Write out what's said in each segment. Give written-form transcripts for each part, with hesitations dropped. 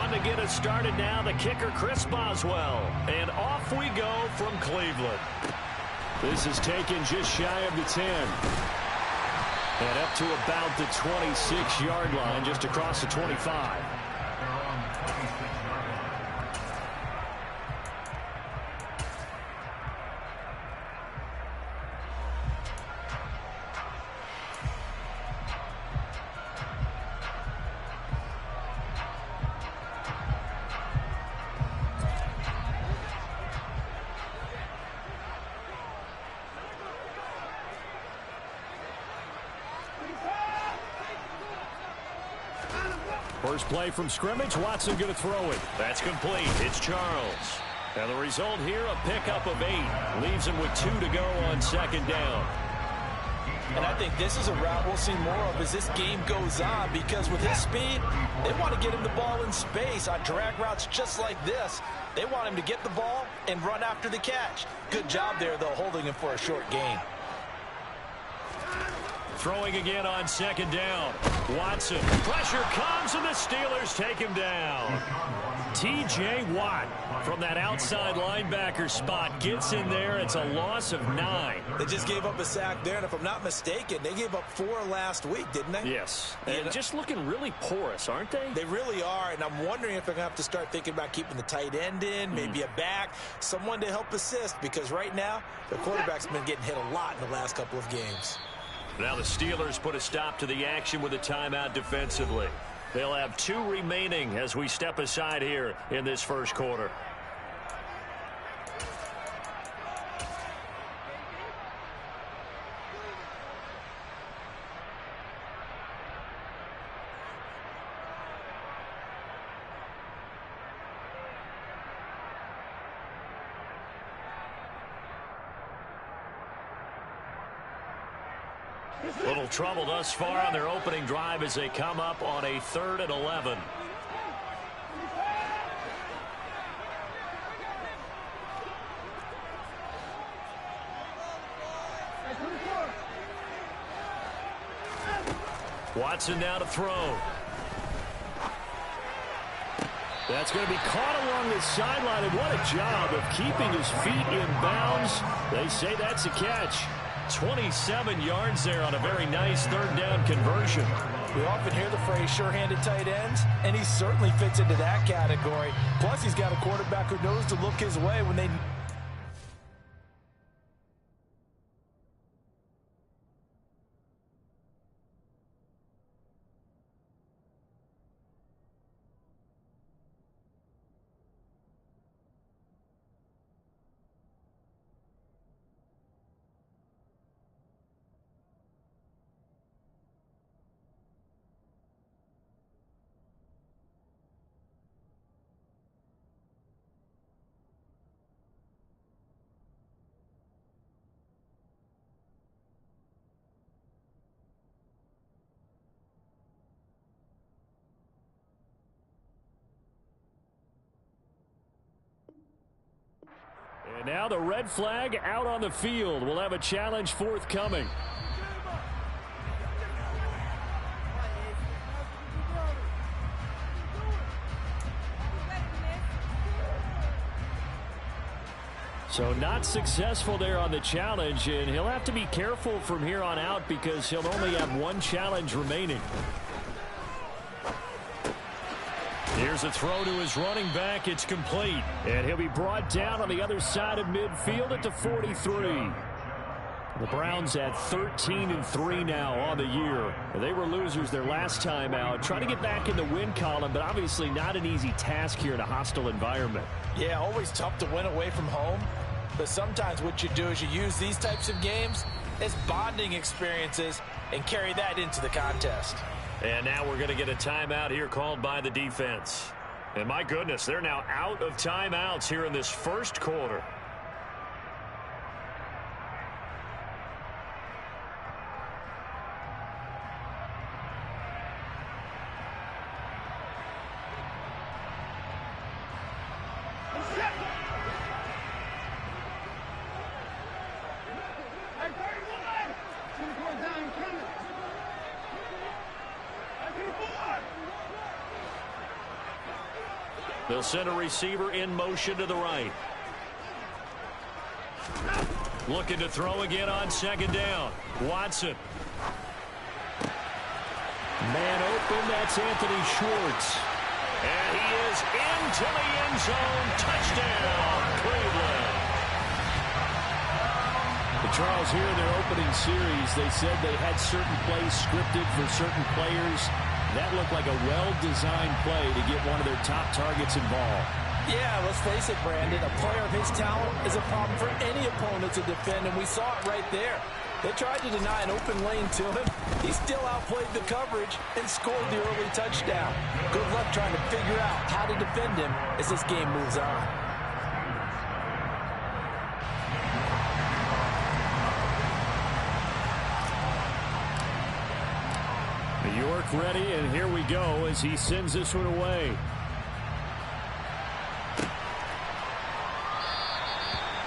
one to get us started now, the kicker, Chris Boswell. And off we go from Cleveland. This is taken just shy of the 10. And up to about the 26-yard line, just across the 25. First play from scrimmage. Watson going to throw it. That's complete. It's Charles. And the result here, a pickup of 8. Leaves him with 2 to go on second down. And I think this is a route we'll see more of as this game goes on, because with his speed, they want to get him the ball in space on drag routes just like this. They want him to get the ball and run after the catch. Good job there, though, holding him for a short gain. Throwing again on second down. Watson. Pressure comes, and the Steelers take him down. T.J. Watt from that outside linebacker spot gets in there. It's a loss of 9. They just gave up a sack there, and if I'm not mistaken, they gave up 4 last week, didn't they? Yes. And just looking really porous, aren't they? They really are, and I'm wondering if they're going to have to start thinking about keeping the tight end in, maybe a back, someone to help assist, because right now, the quarterback's been getting hit a lot in the last couple of games. Now the Steelers put a stop to the action with a timeout defensively. They'll have 2 remaining as we step aside here in this first quarter. Little trouble thus far on their opening drive as they come up on a 3rd and 11. Watson now to throw. That's going to be caught along the sideline, and what a job of keeping his feet in bounds. They say that's a catch. 27 yards there on a very nice 3rd down conversion. We often hear the phrase sure-handed tight ends, and he certainly fits into that category. Plus, he's got a quarterback who knows to look his way when they... And now the red flag out on the field. We'll have a challenge forthcoming. So not successful there on the challenge, and he'll have to be careful from here on out because he'll only have 1 challenge remaining. Here's a throw to his running back. It's complete. And he'll be brought down on the other side of midfield at the 43. The Browns at 13-3 now on the year. They were losers their last time out. Trying to get back in the win column, but obviously not an easy task here in a hostile environment. Yeah, always tough to win away from home. But sometimes what you do is you use these types of games as bonding experiences and carry that into the contest. And now we're going to get a timeout here called by the defense. And my goodness, they're now out of timeouts here in this first quarter. They'll send a receiver in motion to the right. Looking to throw again on second down. Watson. Man open, that's Anthony Schwartz. And he is into the end zone. Touchdown, Cleveland. But Charles, here in their opening series, they said they had certain plays scripted for certain players. That looked like a well-designed play to get one of their top targets involved. Yeah, let's face it, Brandon. A player of his talent is a problem for any opponent to defend, and we saw it right there. They tried to deny an open lane to him. He still outplayed the coverage and scored the early touchdown. Good luck trying to figure out how to defend him as this game moves on. New York ready, and here we go as he sends this one away.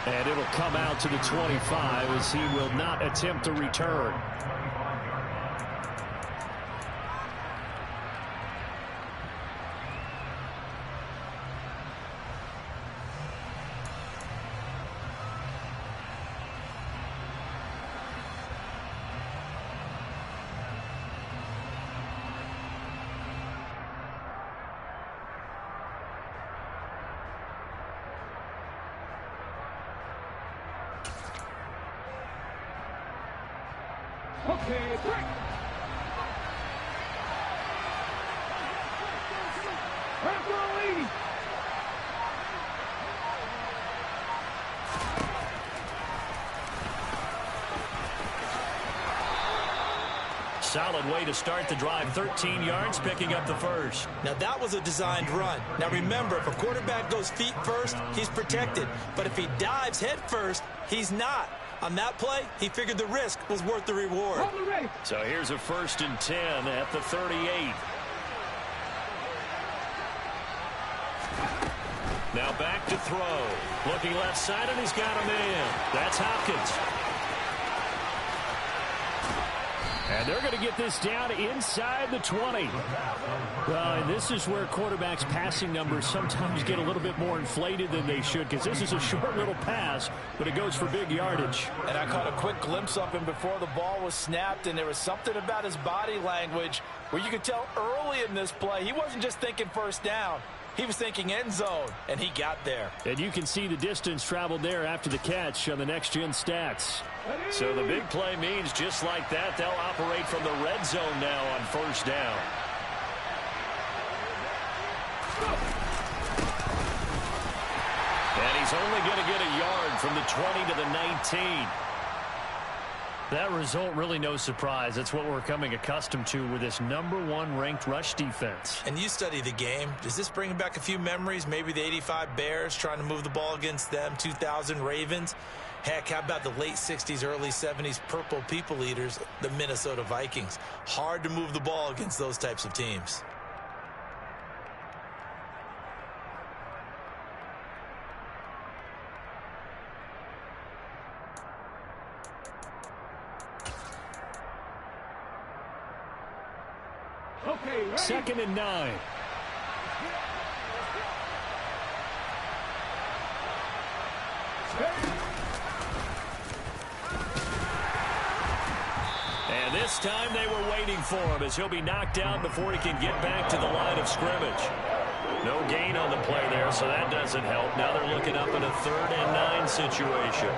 And it'll come out to the 25 as he will not attempt to return. Okay, break. Referee. Solid way to start the drive. 13 yards, picking up the first. Now, that was a designed run. Now, remember, if a quarterback goes feet first, he's protected. But if he dives head first, he's not. On that play, he figured the risk was worth the reward. So here's a 1st and 10 at the 38. Now back to throw. Looking left side, and he's got a man. That's Hopkins. And they're going to get this down inside the 20. Well, and this is where quarterbacks' passing numbers sometimes get a little bit more inflated than they should, because this is a short little pass, but it goes for big yardage. And I caught a quick glimpse of him before the ball was snapped, and there was something about his body language where you could tell early in this play he wasn't just thinking first down. He was thinking end zone, and he got there. And you can see the distance traveled there after the catch on the next-gen stats. So the big play means just like that, they'll operate from the red zone now on 1st down. And he's only going to get a yard from the 20 to the 19. That result, really no surprise. That's what we're coming accustomed to with this #1 ranked rush defense. And you study the game. Does this bring back a few memories? Maybe the 85 Bears trying to move the ball against them, 2000 Ravens. Heck, how about the late 60s, early 70s Purple People Eaters, the Minnesota Vikings? Hard to move the ball against those types of teams. Okay, 2nd and 9. And this time they were waiting for him as he'll be knocked down before he can get back to the line of scrimmage. No gain on the play there, so that doesn't help. Now they're looking up in a 3rd and 9 situation.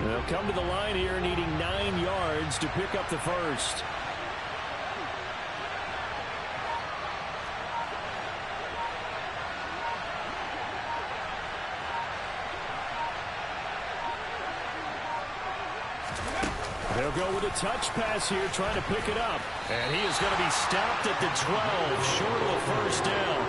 They'll come to the line here needing 9 yards to pick up the first. They'll go with a touch pass here, trying to pick it up. And he is going to be stopped at the 12, short of a 1st down.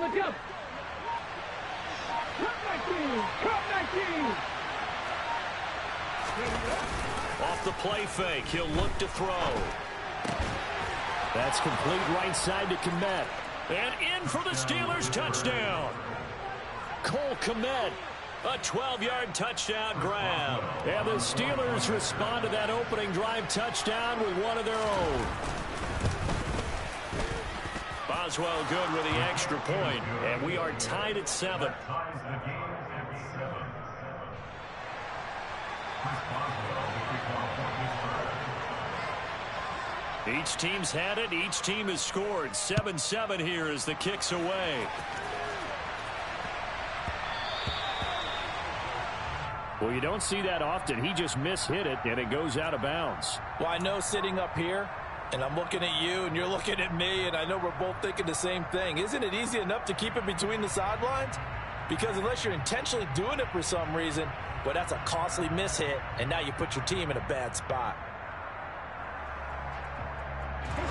Let's go. Cut back in. Cut back in. Off the play fake, he'll look to throw. That's complete right side to Kmet. And in for the Steelers touchdown. Cole Kmet, a 12-yard touchdown grab. And the Steelers respond to that opening drive touchdown with one of their own. Boswell good with the extra point, and we are tied at 7. Each team's had it. Each team has scored. 7-7 here as the kick's away. Well, you don't see that often. He just mishit it, and it goes out of bounds. Well, I know sitting up here, and I'm looking at you, and you're looking at me, and I know we're both thinking the same thing. Isn't it easy enough to keep it between the sidelines? Because unless you're intentionally doing it for some reason, well, that's a costly mishit, and now you put your team in a bad spot.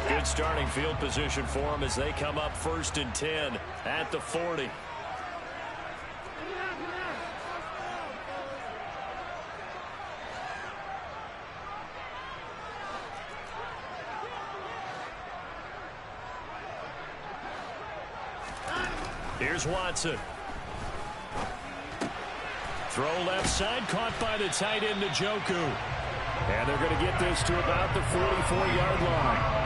Good starting field position for them as they come up 1st and 10 at the 40. Here's Watson. Throw left side, caught by the tight end, Njoku. And they're going to get this to about the 44-yard line.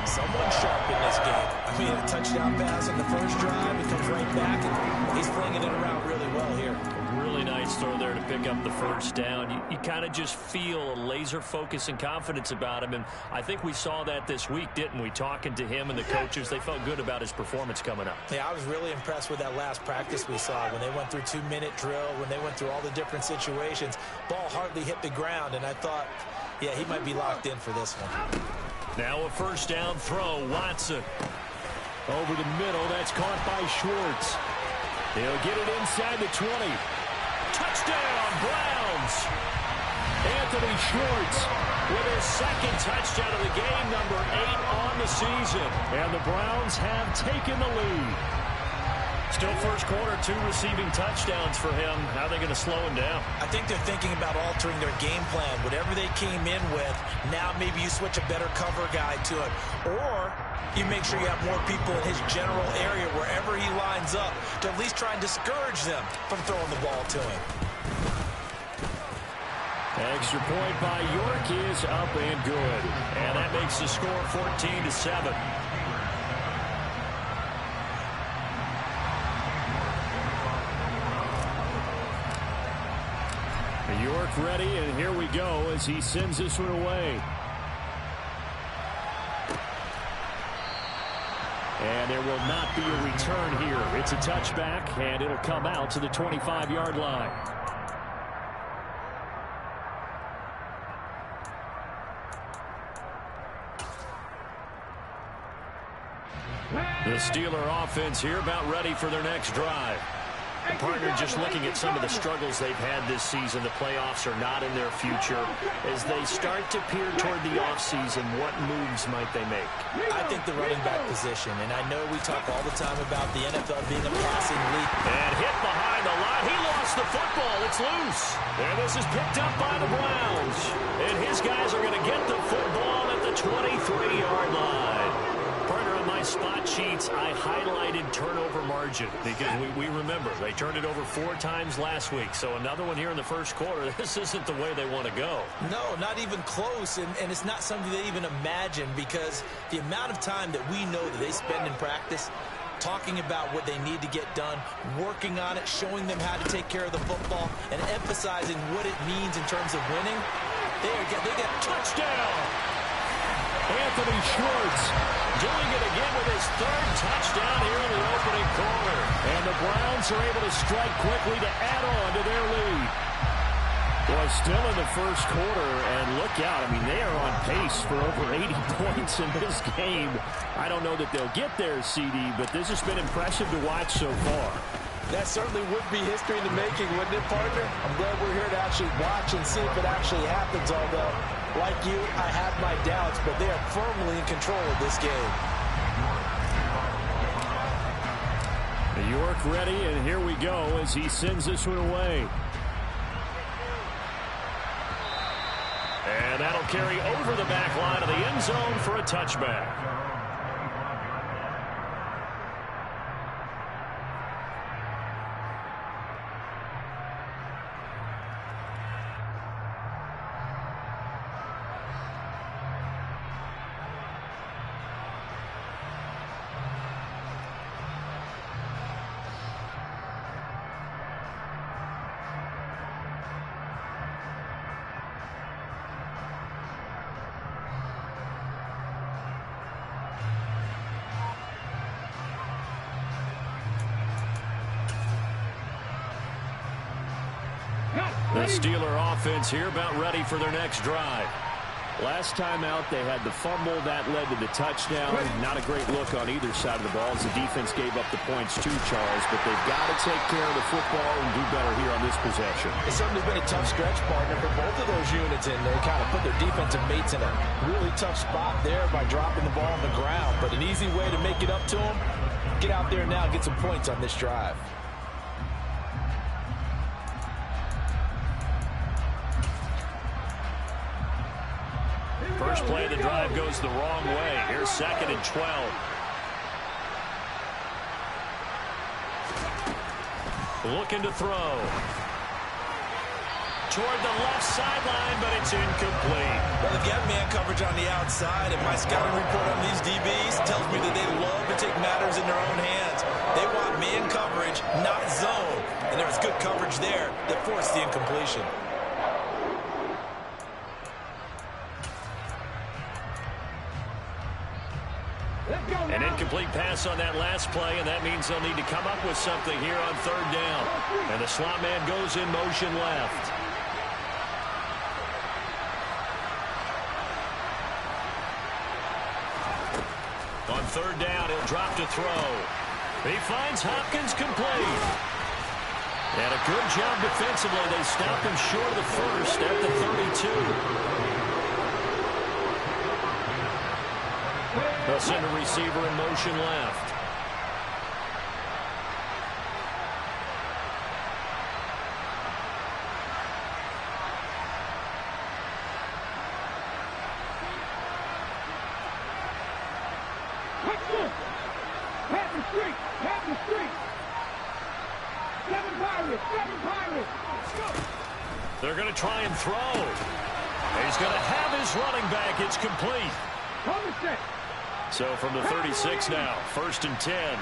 Someone sharp in this game. I mean, a touchdown pass on the first drive. He comes right back, and he's flinging it around really well here. Really nice throw there to pick up the first down. You kind of just feel a laser focus and confidence about him, and I think we saw that this week, didn't we? Talking to him and the coaches, they felt good about his performance coming up. Yeah, I was really impressed with that last practice we saw when they went through 2-minute drill, when they went through all the different situations. Ball hardly hit the ground, and I thought, yeah, he might be locked in for this one. Now a first down throw, Watson. Over the middle, that's caught by Schwartz. He'll get it inside the 20. Touchdown, Browns! Anthony Schwartz with his second touchdown of the game, number 8 on the season. And the Browns have taken the lead. Still first quarter, 2 receiving touchdowns for him. How are they going to slow him down? I think they're thinking about altering their game plan. Whatever they came in with, now maybe you switch a better cover guy to it. Or you make sure you have more people in his general area wherever he lines up to at least try and discourage them from throwing the ball to him. Extra point by York is up and good. And that makes the score 14-7. York ready, and here we go as he sends this one away. And there will not be a return here. It's a touchback, and it'll come out to the 25-yard line. The Steeler offense here about ready for their next drive. The partner just looking at some of the struggles they've had this season. The playoffs are not in their future. As they start to peer toward the offseason, what moves might they make? I think the running back position, and I know we talk all the time about the NFL being a passing league. And hit behind the line. He lost the football. It's loose. And this is picked up by the Browns. And his guys are going to get the football at the 23-yard line. Partner, on my spot sheets, I highlighted turnover margin because we remember they turned it over 4 times last week. So another one here in the first quarter. This isn't the way they want to go. No, not even close. And it's not something they even imagine because the amount of time that we know that they spend in practice talking about what they need to get done, working on it, showing them how to take care of the football, and emphasizing what it means in terms of winning. They get touchdown. Anthony Schwartz doing it again with his 3rd touchdown here in the opening quarter. And the Browns are able to strike quickly to add on to their lead. Well, still in the first quarter, and look out. I mean, they are on pace for over 80 points in this game. I don't know that they'll get there, CD, but this has been impressive to watch so far. That certainly would be history in the making, wouldn't it, partner? I'm glad we're here to actually watch and see if it actually happens, although, like you, I have my doubts, but they are firmly in control of this game. York ready, and here we go as he sends this one away. And that'll carry over the back line of the end zone for a touchback. The Steeler offense here about ready for their next drive. Last time out, they had the fumble that led to the touchdown. Not a great look on either side of the ball as the defense gave up the points too, Charles. But they've got to take care of the football and do better here on this possession. It's certainly been a tough stretch, partner, for both of those units, and they kind of put their defensive mates in a really tough spot there by dropping the ball on the ground. But an easy way to make it up to them, get out there now and get some points on this drive. First play of the drive goes the wrong way. Here's 2nd and 12. Looking to throw. Toward the left sideline, but it's incomplete. Well, they've got man coverage on the outside, and my scouting report on these DBs tells me that they love to take matters in their own hands. They want man coverage, not zone. And there was good coverage there that forced the incompletion. An incomplete pass on that last play, and that means they'll need to come up with something here on 3rd down. And the slot man goes in motion left. On 3rd down, he'll drop to throw. He finds Hopkins complete. And a good job defensively. They stop him short of the first at the 32. They'll send a receiver in motion left. They're going to try and throw. He's going to have his running back. It's complete. So from the 36 now, 1st and 10.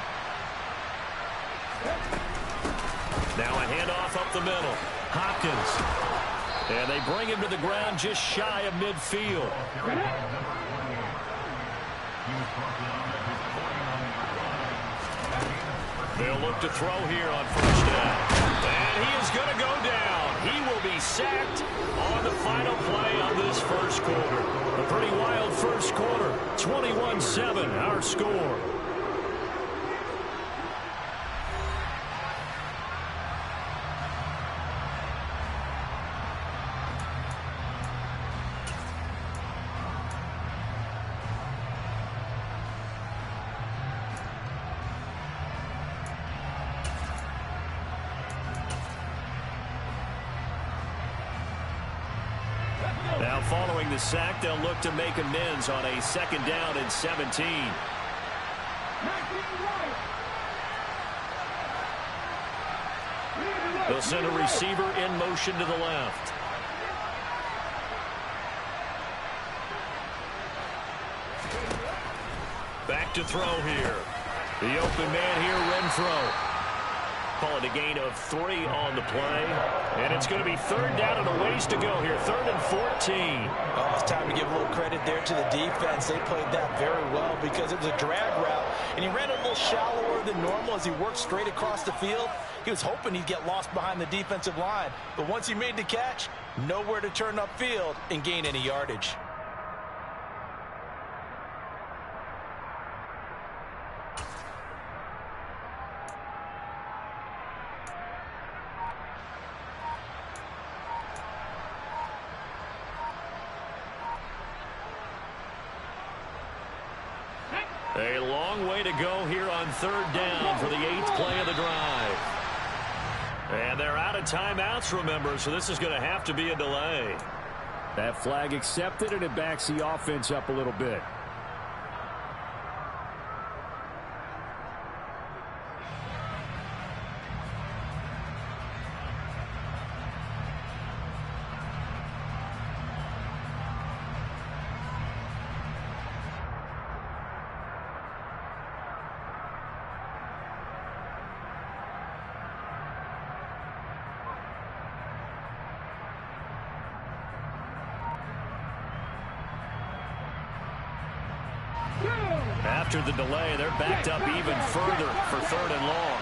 Now a handoff up the middle. Hopkins. And they bring him to the ground just shy of midfield. They'll look to throw here on 1st down. And he is going to go down. He will be sacked on the final play of this first quarter. A pretty wild first quarter. 21-7, our score. Now following the sack, they'll look to make amends on a 2nd down and 17. They'll send a receiver in motion to the left. Back to throw here. The open man here, Renfro. Call it a gain of 3 on the play. And it's going to be 3rd down and a ways to go here. 3rd and 14. Oh, it's time to give a little credit there to the defense. They played that very well because it was a drag route. And he ran a little shallower than normal as he worked straight across the field. He was hoping he'd get lost behind the defensive line. But once he made the catch, nowhere to turn upfield and gain any yardage. A long way to to go here on third down for the 8th play of the drive. And they're out of timeouts, remember, so this is going to have to be a delay. That flag accepted, and it backs the offense up a little bit. After the delay, they're backed up even further for 3rd and long.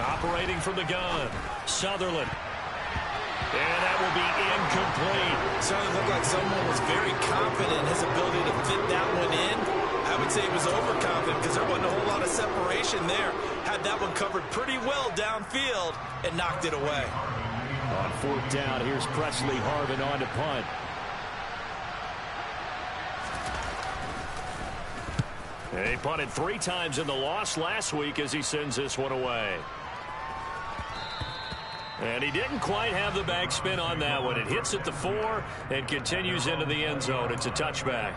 Operating from the gun, Sutherland. And that will be incomplete. Certainly looked like someone was very confident in his ability to fit that one in. I would say he was overconfident because there wasn't a whole lot of separation there. Had that one covered pretty well downfield and knocked it away. On 4th down, here's Presley Harvin on to punt. He punted 3 times in the loss last week as he sends this one away. And he didn't quite have the backspin on that one. It hits at the 4 and continues into the end zone. It's a touchback.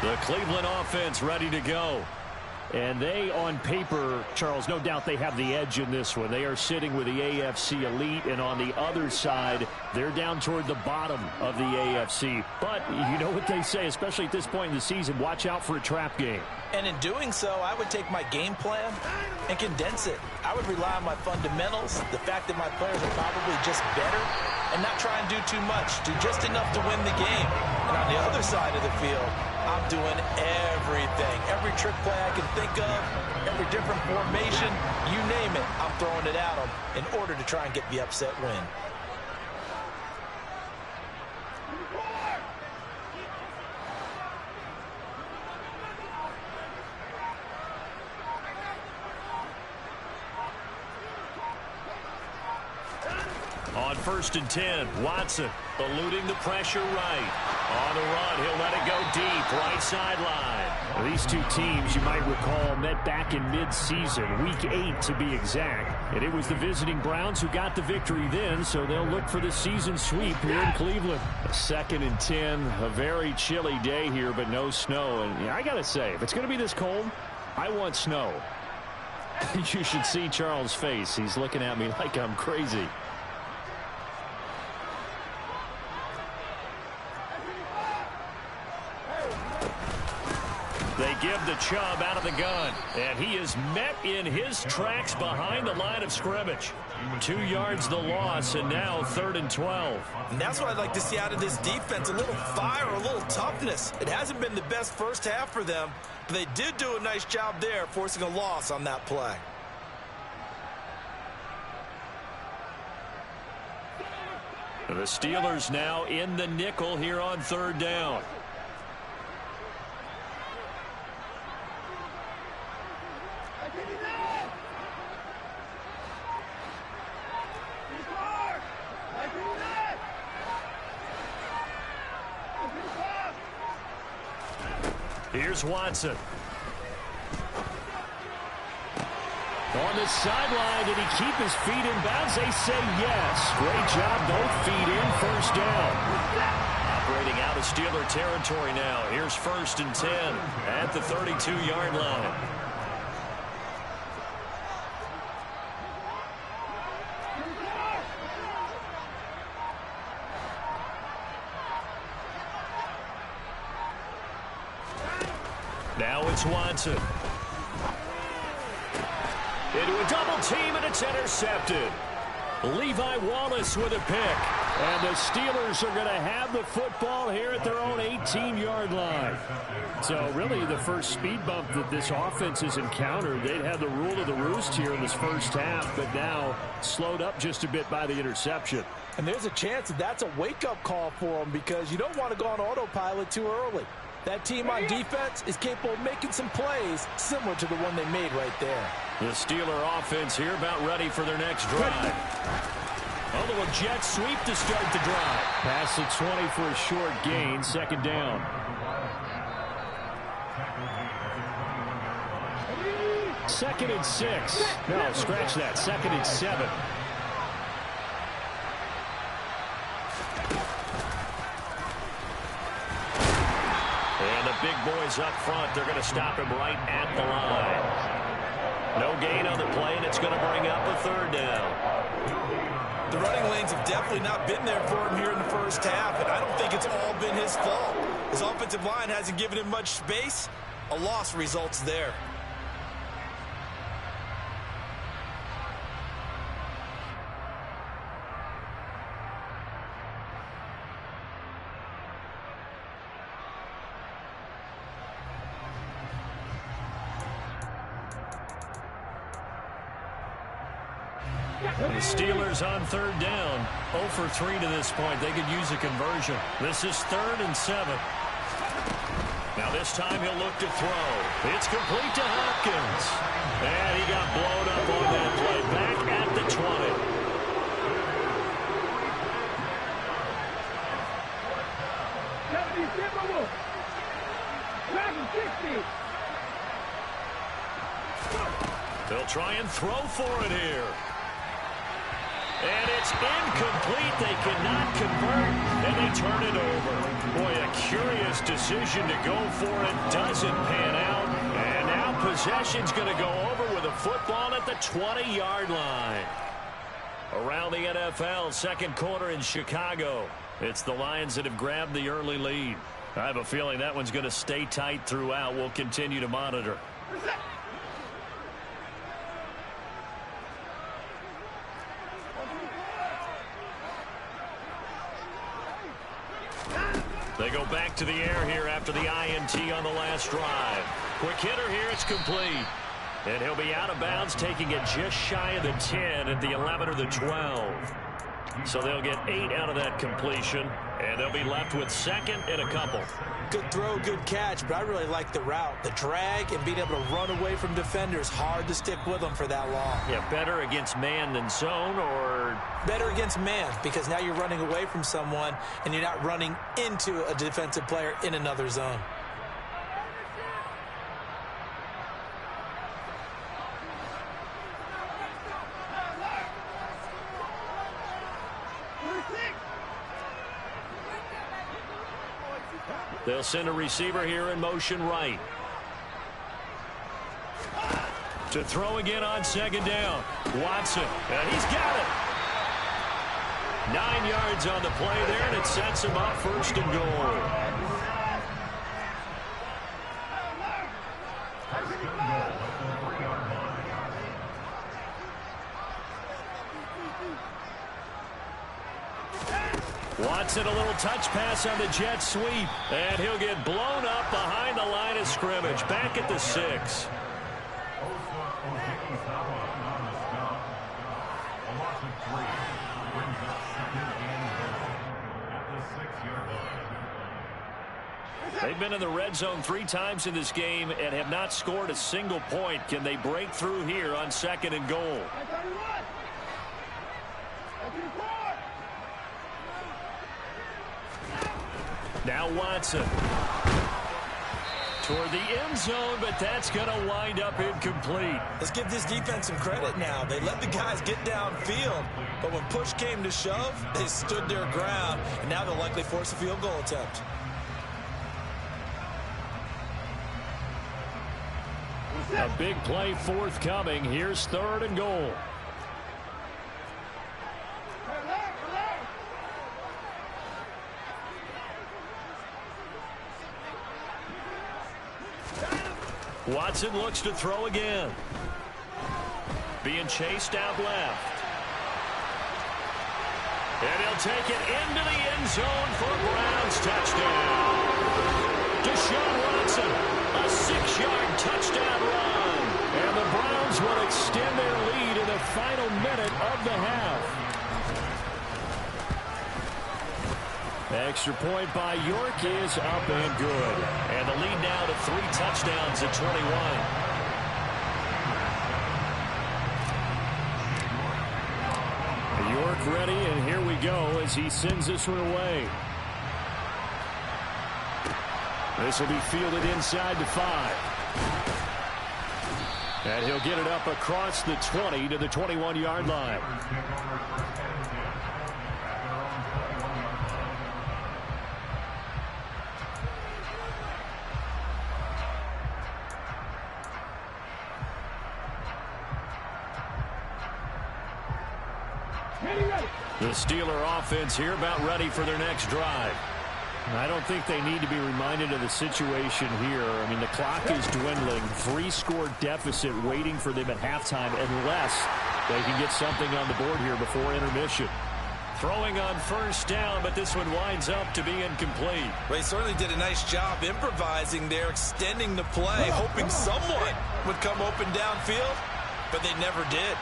The Cleveland offense ready to go. And they, on paper, Charles, no doubt they have the edge in this one. They are sitting with the AFC elite, and on the other side, they're down toward the bottom of the AFC. But you know what they say, especially at this point in the season, watch out for a trap game. And in doing so, I would take my game plan and condense it. I would rely on my fundamentals, the fact that my players are probably just better, and not try and do too much, do just enough to win the game. And on the other side of the field, I'm doing everything. Every trick play I can think of, every different formation, you name it, I'm throwing it at them in order to try and get the upset win. On 1st and 10, Watson eluding the pressure right. On the run, he'll let it go deep, right sideline. These two teams, you might recall, met back in mid-season, week 8 to be exact. And it was the visiting Browns who got the victory then, so they'll look for the season sweep here in Cleveland. 2nd and 10, a very chilly day here, but no snow. And I got to say, if it's going to be this cold, I want snow. You should see Charles' face. He's looking at me like I'm crazy. They give the Chubb out of the gun, and he is met in his tracks behind the line of scrimmage. 2 yards the loss, and now 3rd and 12. And that's what I'd like to see out of this defense, a little fire, a little toughness. It hasn't been the best first half for them, but they did do a nice job there, forcing a loss on that play. The Steelers now in the nickel here on 3rd down. Here's Watson. On the sideline, did he keep his feet in bounds? They say yes. Great job, both feet in, 1st down. Operating out of Steeler territory now. Here's 1st and 10 at the 32-yard line. Now it's Watson. Into a double team, and it's intercepted. Levi Wallace with a pick. And the Steelers are going to have the football here at their own 18-yard line. So really the first speed bump that this offense has encountered, they'd have the rule of the roost here in this first half, but now slowed up just a bit by the interception. And there's a chance that that's a wake-up call for them because you don't want to go on autopilot too early. That team on defense is capable of making some plays similar to the one they made right there. The Steeler offense here about ready for their next drive. A little jet sweep to start the drive. Past the 20 for a short gain, second down. Second and 6. No, scratch that. Second and 7. And the big boys up front, they're going to stop him right at the line. No gain on the play, and it's going to bring up a third down. The running lanes have definitely not been there for him here in the first half, and I don't think it's all been his fault. His offensive line hasn't given him much space. A loss results there. The Steelers on third down. 0 for 3 to this point. They could use a conversion. This is 3rd and 7. Now this time he'll look to throw. It's complete to Hopkins. And he got blown up on that play. Back at the 20. They'll try and throw for it here. And it's incomplete. They cannot convert, and they turn it over. Boy, a curious decision to go for it. Doesn't pan out. And now possession's going to go over with a football at the 20-yard line. Around the NFL, second quarter in Chicago. It's the Lions that have grabbed the early lead. I have a feeling that one's going to stay tight throughout. We'll continue to monitor. They go back to the air here after the INT on the last drive. Quick hitter here, it's complete. And he'll be out of bounds, taking it just shy of the 10 at the 11 or the 12. So they'll get 8 out of that completion, and they'll be left with second and a couple. Good throw, good catch, but I really like the route. The drag and being able to run away from defenders, hard to stick with them for that long. Yeah, better against man than zone, or? Better against man, because now you're running away from someone and you're not running into a defensive player in another zone. They'll send a receiver here in motion right. To throw again on second down. Watson, and he's got it. 9 yards on the play there, and it sets him up first and goal. Watson, a little touch pass on the jet sweep, and he'll get blown up behind the line of scrimmage, back at the 6. They've been in the red zone 3 times in this game and have not scored a single point. Can they break through here on second and goal? Now Watson toward the end zone, but that's going to wind up incomplete. Let's give this defense some credit now. They let the guys get downfield, but when push came to shove, they stood their ground, and now they'll likely force a field goal attempt. A big play forthcoming. Here's third and goal. Watson looks to throw again. Being chased out left. And he'll take it into the end zone for a Browns touchdown. Deshaun Watson, a 6-yard touchdown run. And the Browns will extend their lead in the final minute of the half. Extra point by York is up and good. And the lead now to 3 touchdowns at 21. York ready, and here we go as he sends this one away. This will be fielded inside the 5. And he'll get it up across the 20 to the 21-yard line. The Steeler offense here about ready for their next drive. I don't think they need to be reminded of the situation here. I mean, the clock is dwindling. 3-score deficit waiting for them at halftime unless they can get something on the board here before intermission. Throwing on first down, but this one winds up to be incomplete. Well, he certainly did a nice job improvising there, extending the play, hoping someone would come open downfield, but they never did.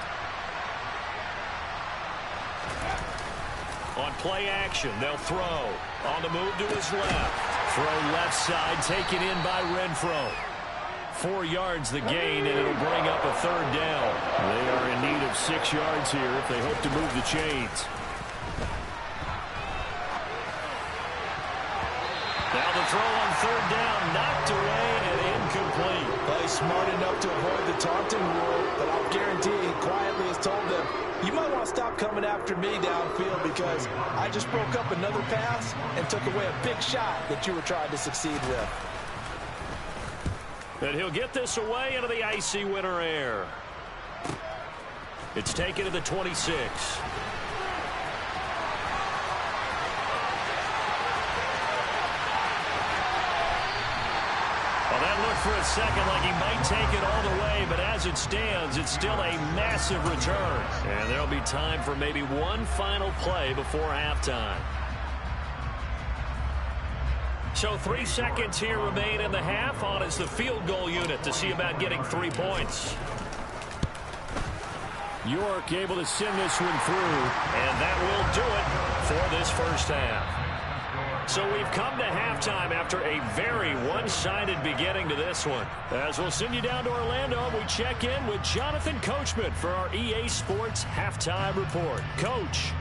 On play action, they'll throw. On the move to his left. Throw left side, taken in by Renfro. 4 yards the gain, and it'll bring up a 3rd down. They are in need of 6 yards here if they hope to move the chains. Now the throw on 3rd down, knocked away and incomplete. Well, he's smart enough to avoid the taunting rule, but I'll guarantee he quietly has told them, you might want to stop coming after me downfield because I just broke up another pass and took away a big shot that you were trying to succeed with. And he'll get this away into the icy winter air. It's taken to the 26. Well, that looked for a second like he might take it all the way, but as it stands, it's still a massive return. And there'll be time for maybe one final play before halftime. So 3 seconds here remain in the half. On is the field goal unit to see about getting 3 points. York able to send this one through, and that will do it for this first half. So we've come to halftime after a very one-sided beginning to this one. As we'll send you down to Orlando, we check in with Jonathan Coachman for our EA Sports Halftime Report. Coach.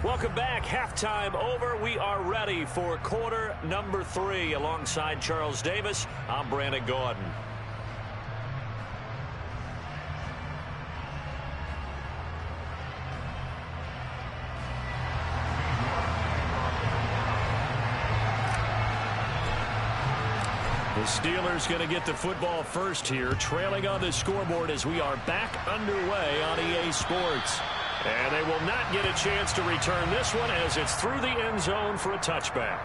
Welcome back. Halftime over. We are ready for quarter number 3. Alongside Charles Davis, I'm Brandon Gordon. The Steelers going to get the football first here, trailing on the scoreboard as we are back underway on EA Sports. And they will not get a chance to return this one as it's through the end zone for a touchback.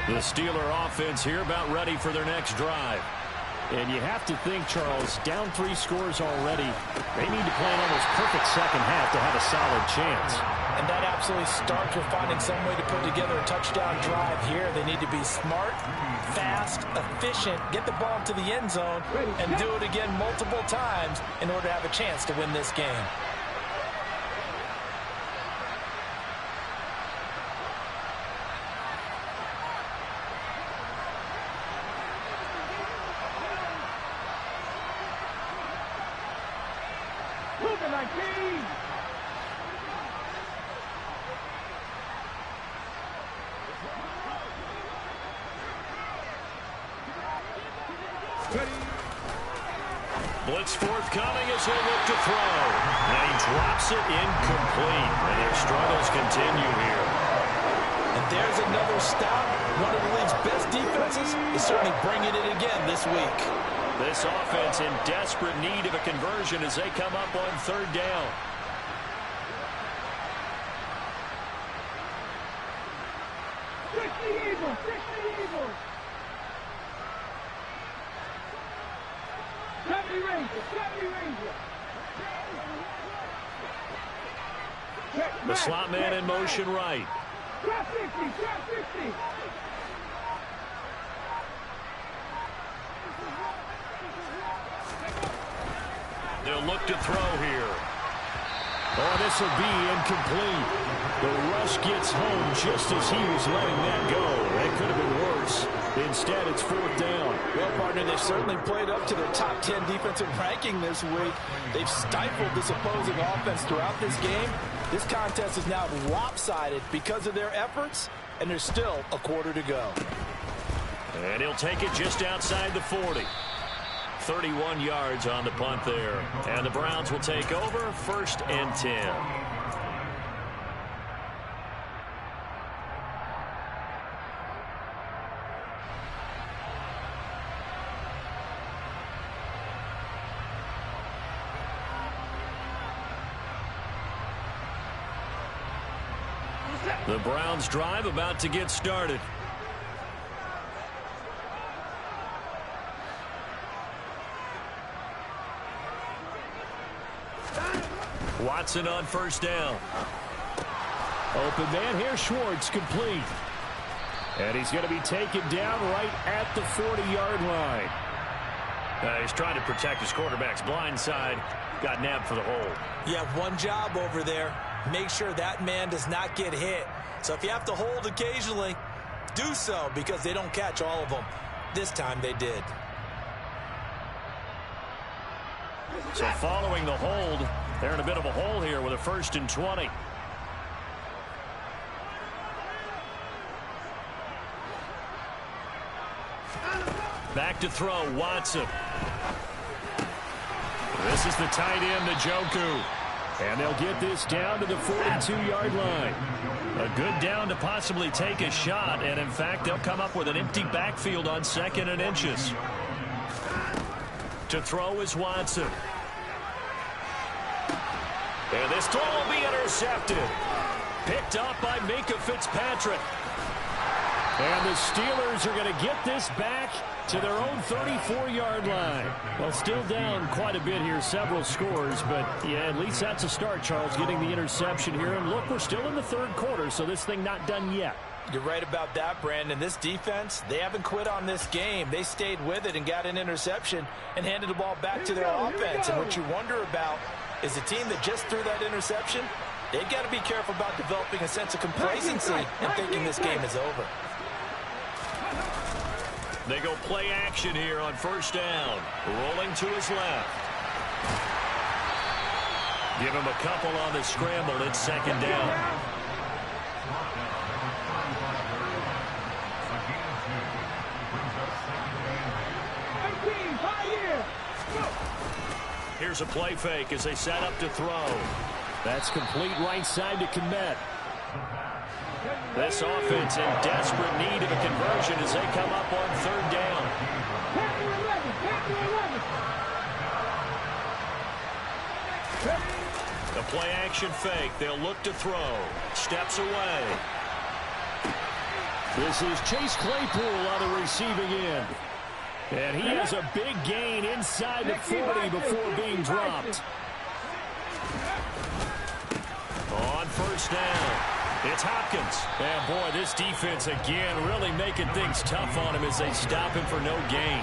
The Steeler offense here about ready for their next drive. And you have to think, Charles, down 3 scores already. They need to play an almost perfect second half to have a solid chance. And that absolutely starts with finding some way to put together a touchdown drive here. They need to be smart, fast, efficient, get the ball to the end zone, and do it again multiple times in order to have a chance to win this game. Blitz forthcoming as they look to throw. And he drops it incomplete. And their struggles continue here. And there's another stop. One of the league's best defenses is certainly bringing it again this week. This offense in desperate need of a conversion as they come up on third down. The slot man in motion right. Drop 50, drop 50. They'll look to throw here. Oh, this will be incomplete. The rush gets home just as he was letting that go. That could have been worse. Instead, it's fourth down. Well, partner, they've certainly played up to their top 10 defensive ranking this week. They've stifled this opposing offense throughout this game. This contest is now lopsided because of their efforts, and there's still a quarter to go. And he'll take it just outside the 40. 31 yards on the punt there. And the Browns will take over, 1st and 10. The Browns drive about to get started. Watson on first down. Open man here, Schwartz, complete. And he's going to be taken down right at the 40-yard line. He's trying to protect his quarterback's blind side. Got nabbed for the hold. You have one job over there. Make sure that man does not get hit. So if you have to hold occasionally, do so, because they don't catch all of them. This time they did. So following the hold, they're in a bit of a hole here with a 1st and 20. Back to throw, Watson. This is the tight end, Njoku. And they'll get this down to the 42-yard line. A good down to possibly take a shot, and in fact, they'll come up with an empty backfield on 2nd and inches. To throw is Watson. And this throw will be intercepted. Picked up by Minkah Fitzpatrick. And the Steelers are going to get this back to their own 34-yard line. Well, still down quite a bit here, several scores, but yeah, at least that's a start, Charles, getting the interception here. And look, we're still in the third quarter, so this thing not done yet. You're right about that, Brandon. This defense, they haven't quit on this game. They stayed with it and got an interception and handed the ball back to their offense. And what you wonder about is the team that just threw that interception, they've got to be careful about developing a sense of complacency and thinking this game is over. They go play action here on first down. Rolling to his left. Give him a couple on the scramble. It's 2nd down. Here's a play fake as they set up to throw. That's complete right side to Kmet. This offense in desperate need of a conversion as they come up on third down. The play action fake. They'll look to throw. Steps away. This is Chase Claypool on the receiving end. And he has a big gain inside the 40 before being dropped. On first down, it's Hopkins. And boy, this defense again really making things tough on him as they stop him for no gain.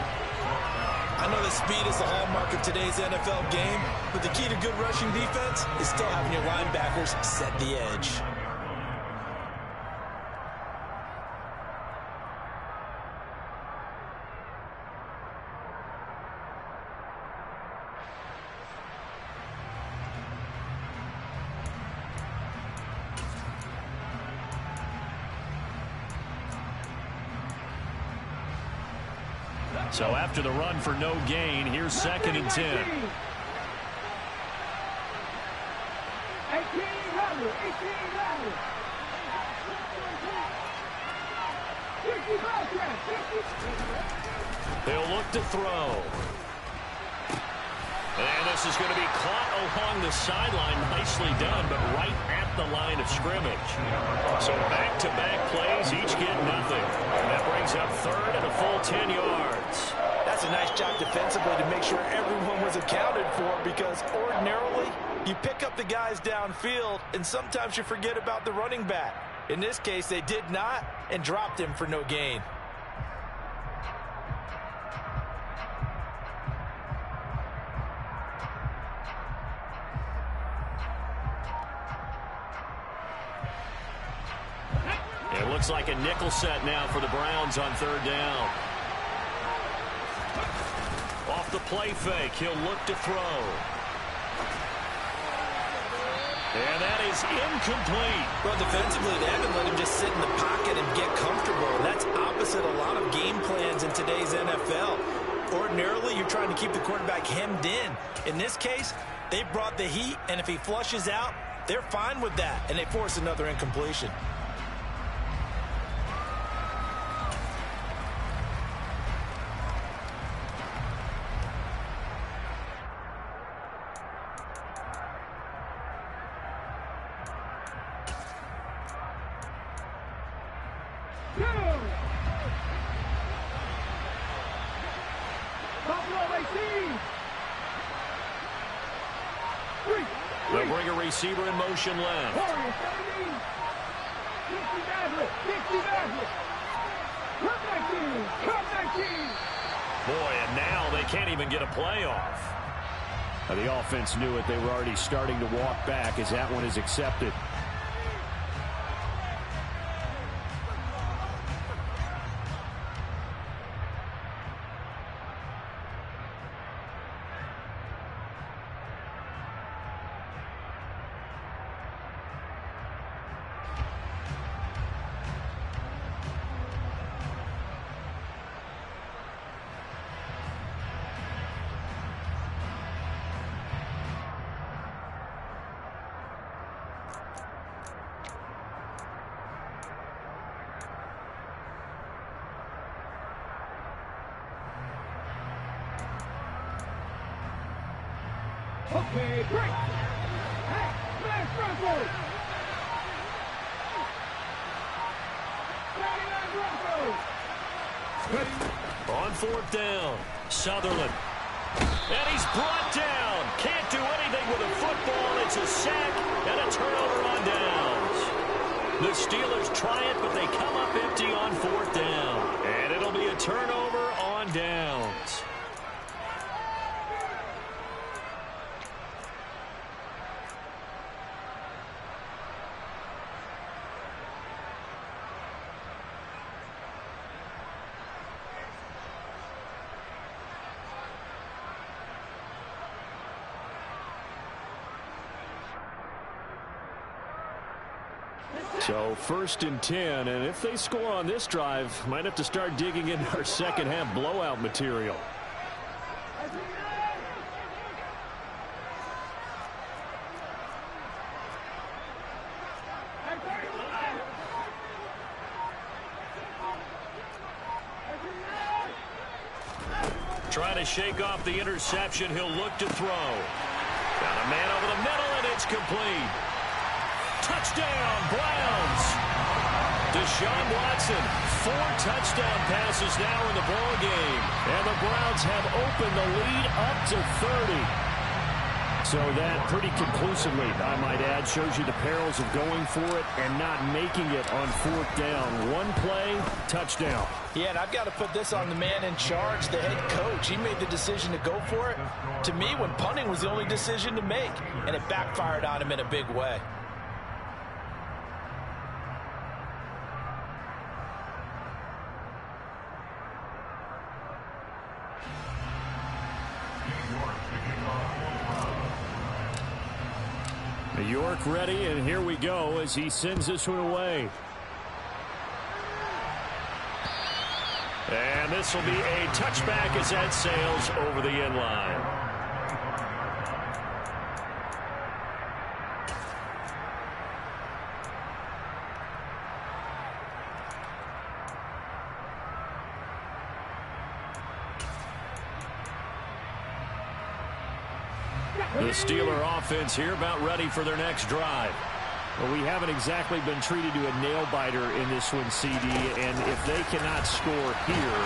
I know that speed is the hallmark of today's NFL game, but the key to good rushing defense is still having your linebackers set the edge. So after the run for no gain, here's 2nd and 10. 18, They'll look to throw. And this is going to be caught along the sideline. Nicely done, but right at the line of scrimmage. So back-to-back plays, each get nothing. And that brings up third and a full 10 yards. That's a nice job defensively to make sure everyone was accounted for, because ordinarily you pick up the guys downfield and sometimes you forget about the running back. In this case, they did not and dropped him for no gain. It looks like a nickel set now for the Browns on third down. Off the play fake, he'll look to throw. And that is incomplete. Well, defensively, they haven't let him just sit in the pocket and get comfortable. That's opposite a lot of game plans in today's NFL. Ordinarily, you're trying to keep the quarterback hemmed in. In this case, they brought the heat, and if he flushes out, they're fine with that, and they force another incompletion. They'll bring a receiver in motion left. Boy, and now they can't even get a playoff. The offense knew it. They were already starting to walk back as that one is accepted. Okay, break. Hey, smash Broncos. On fourth down, Sutherland. And he's brought down. Can't do anything with a football. It's a sack and a turnover on downs. The Steelers try it, but they come up empty on fourth down. And it'll be a turnover on downs. So first and 10, and if they score on this drive, might have to start digging into our second half blowout material. Trying to shake off the interception, he'll look to throw. Got a man over the middle, and it's complete. Touchdown, Browns. Deshaun Watson, 4 touchdown passes now in the ball game. And the Browns have opened the lead up to 30. So that pretty conclusively, I might add, shows you the perils of going for it and not making it on fourth down. One play, touchdown. Yeah, and I've got to put this on the man in charge, the head coach. He made the decision to go for it. To me, when punting was the only decision to make, and it backfired on him in a big way. York ready, and here we go as he sends this one away. And this will be a touchback as that sails over the end line. The Steeler offense here about ready for their next drive. Well, we haven't exactly been treated to a nail-biter in this one, CD, and if they cannot score here,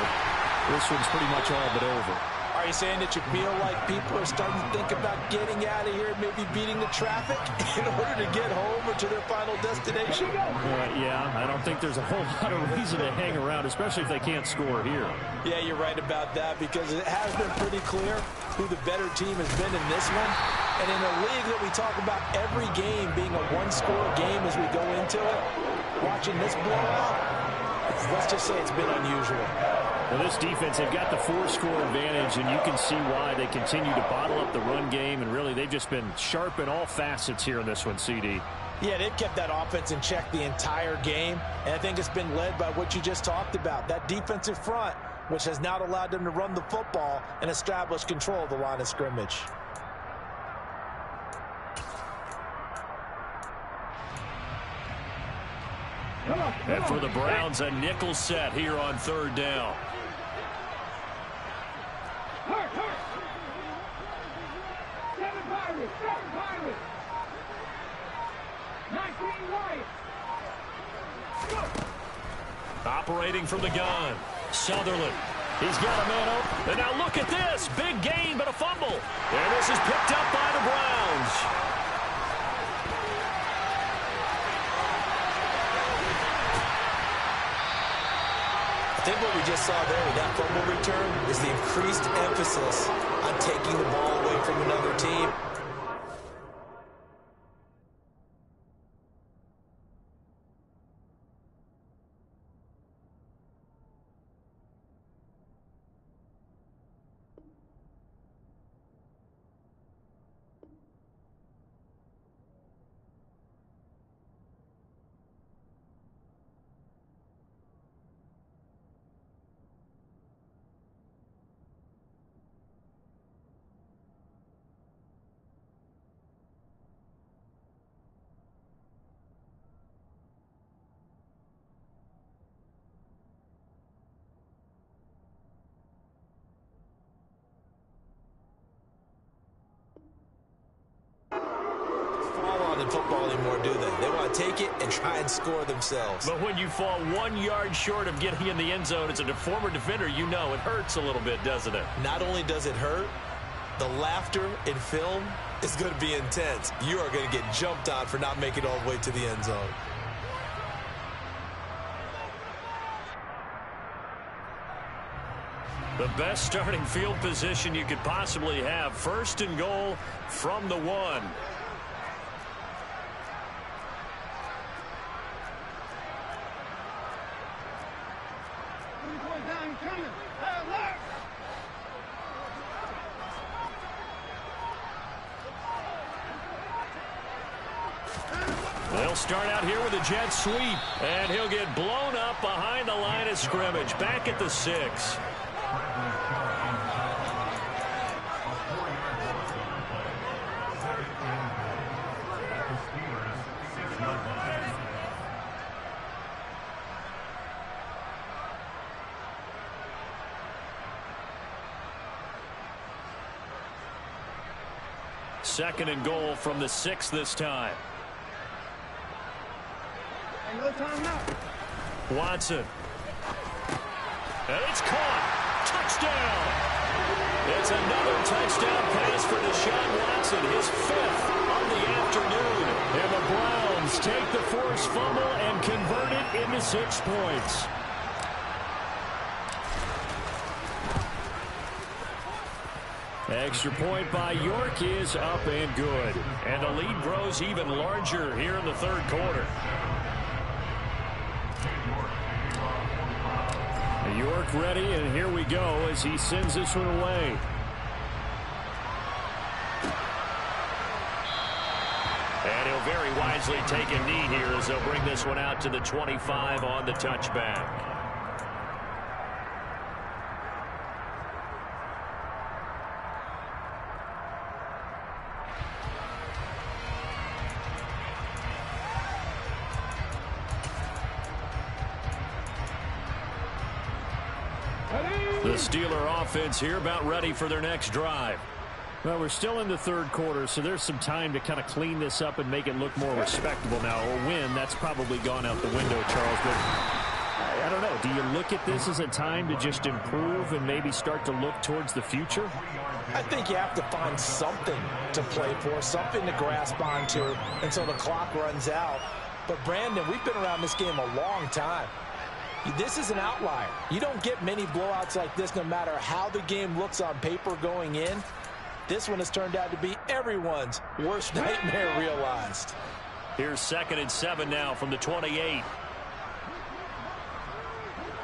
this one's pretty much all but over. Are you saying that you feel like people are starting to think about getting out of here, maybe beating the traffic in order to get home or to their final destination? Yeah, I don't think there's a whole lot of reason to hang around, especially if they can't score here. Yeah, you're right about that, because it has been pretty clear who the better team has been in this one. And in a league that we talk about every game being a one-score game as we go into it, watching this blowout, let's just say it's been unusual. Well, this defense, they've got the 4-score advantage, and you can see why they continue to bottle up the run game, and really they've just been sharp in all facets here in this one, CD. Yeah, they've kept that offense in check the entire game, and I think it's been led by what you just talked about, that defensive front, which has now allowed them to run the football and establish control of the line of scrimmage. And for the Browns, a nickel set here on 3rd down. Hurt. 7 Pirates. 19 Lions. Operating from the gun. Sutherland. He's got a man open. And now look at this. Big gain, but a fumble. And this is picked up by the Browns. I think what we just saw there with that fumble return is the increased emphasis on taking the ball away from another team. In football anymore, do they? They want to take it and try and score themselves. But when you fall 1 yard short of getting in the end zone as a former defender, you know it hurts a little bit, doesn't it? Not only does it hurt, the laughter in film is going to be intense. You are going to get jumped on for not making it all the way to the end zone. The best starting field position you could possibly have. 1st and goal from the 1. They'll start out here with a jet sweep, and he'll get blown up behind the line of scrimmage, back at the 6. Second and goal from the 6 this time. No timeout. Watson. And it's caught. Touchdown. It's another touchdown pass for Deshaun Watson, his 5th on the afternoon. And the Browns take the forced fumble and convert it into 6 points. Extra point by York is up and good. And the lead grows even larger here in the 3rd quarter. York ready, and here we go as he sends this one away. And he'll very wisely take a knee here as they'll bring this one out to the 25 on the touchback. The Steeler offense here about ready for their next drive. Well, we're still in the third quarter, so there's some time to kind of clean this up and make it look more respectable now. A win, that's probably gone out the window, Charles. But I don't know. Do you look at this as a time to just improve and maybe start to look towards the future? I think you have to find something to play for, something to grasp onto until the clock runs out. But, Brandon, we've been around this game a long time. This is an outlier. You don't get many blowouts like this no matter how the game looks on paper going in. This one has turned out to be everyone's worst nightmare realized. Here's 2nd and 7 now from the 28.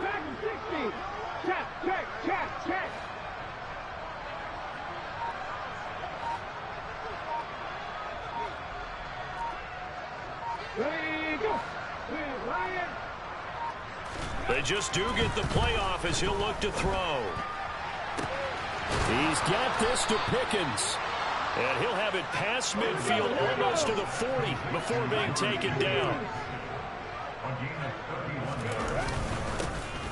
Back to 60. Check. Ready, go. Ryan. They just do get the playoff as he'll look to throw. He's got this to Pickens. And he'll have it past midfield almost to the 40 before being taken down.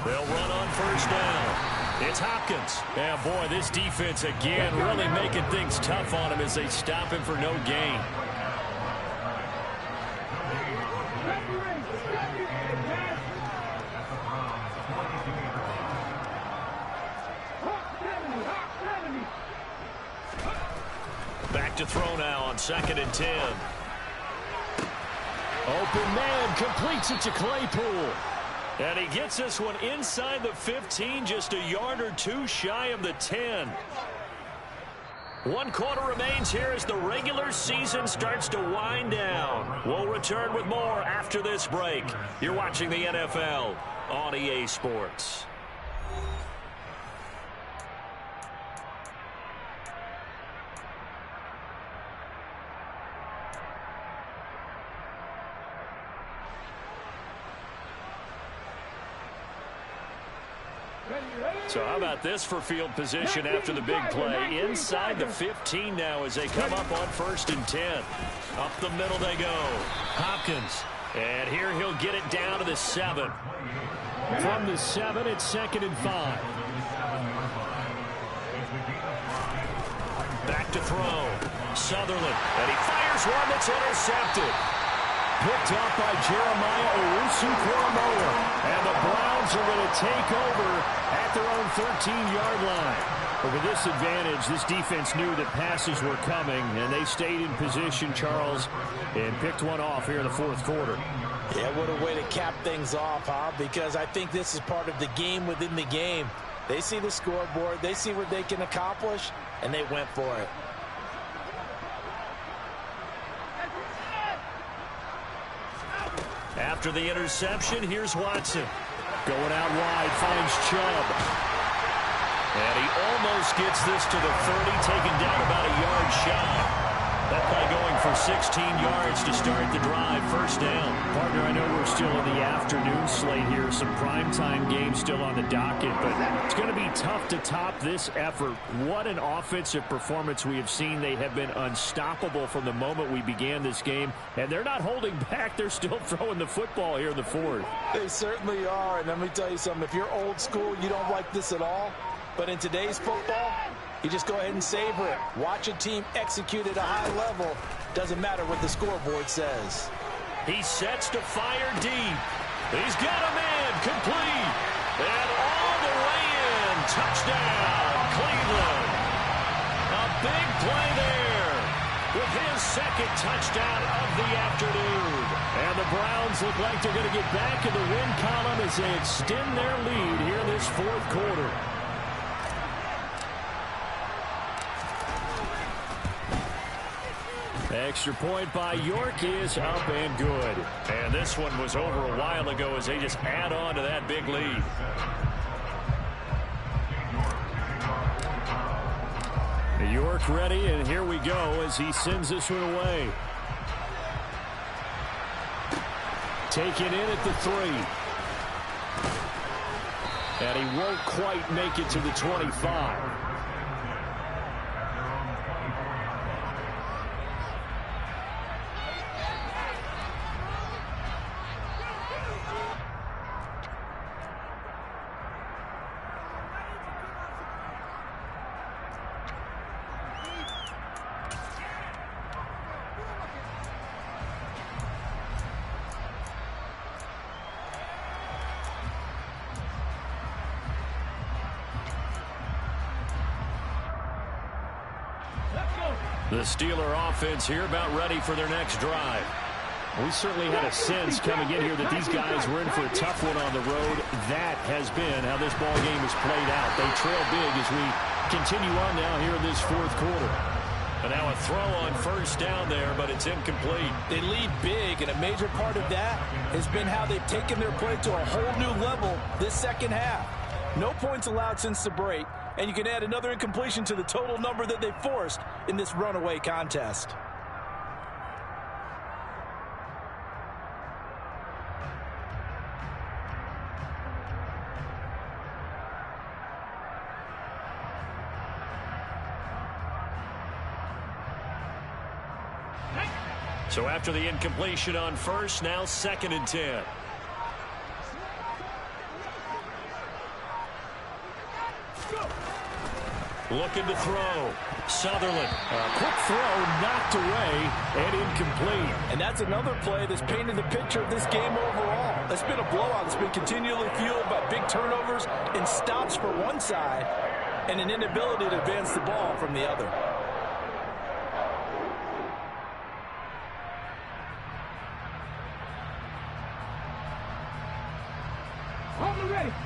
They'll run on first down. It's Hopkins. And boy, this defense again really making things tough on him as they stop him for no gain. Back to throw now on 2nd and 10. Open man completes it to Claypool. And he gets this one inside the 15, just a yard or two shy of the 10. 1 quarter remains here as the regular season starts to wind down. We'll return with more after this break. You're watching the NFL on EA Sports. So how about this for field position after the big play? Inside the 15 now as they come up on 1st and 10. Up the middle they go. Hopkins. And here he'll get it down to the 7. From the 7, it's 2nd and 5. Back to throw. Sutherland. And he fires one that's intercepted. Picked up by Jeremiah Owusu-Koramoah. And the Browns are going to take over at their own 13-yard line. But with this advantage, this defense knew that passes were coming, and they stayed in position, Charles, and picked one off here in the 4th quarter. Yeah, what a way to cap things off, huh? Because I think this is part of the game within the game. They see the scoreboard, they see what they can accomplish, and they went for it. After the interception, here's Watson. Going out wide, finds Chubb. And he almost gets this to the 30, taken down about a yard shy. That play going for 16 yards to start the drive. First down. Partner, I know we're still in the afternoon slate here. Some primetime games still on the docket, but it's going to be tough to top this effort. What an offensive performance we have seen. They have been unstoppable from the moment we began this game, and they're not holding back. They're still throwing the football here in the 4th. They certainly are, and let me tell you something. If you're old school, you don't like this at all. But in today's football, you just go ahead and savor it. Watch a team execute at a high level. Doesn't matter what the scoreboard says. He sets to fire deep. He's got a man complete. And all the way in. Touchdown, Cleveland. A big play there with his 2nd touchdown of the afternoon. And the Browns look like they're going to get back in the win column as they extend their lead here in this 4th quarter. Extra point by York is up and good. And this one was over a while ago as they just add on to that big lead. York ready, and here we go as he sends this one away. Taken in at the 3. And he won't quite make it to the 25. The Steeler offense here about ready for their next drive. We certainly had a sense coming in here that these guys were in for a tough one on the road. That has been how this ball game is played out. They trail big as we continue on now here in this fourth quarter. And now a throw on first down there, but it's incomplete. They lead big, and a major part of that has been how they've taken their play to a whole new level this second half. No points allowed since the break, and you can add another incompletion to the total number that they forced in this runaway contest. So after the incompletion on first, now 2nd and 10. Looking to throw. Sutherland. A quick throw knocked away and incomplete. And that's another play that's painted the picture of this game overall. It's been a blowout that's been continually fueled by big turnovers and stops for one side and an inability to advance the ball from the other.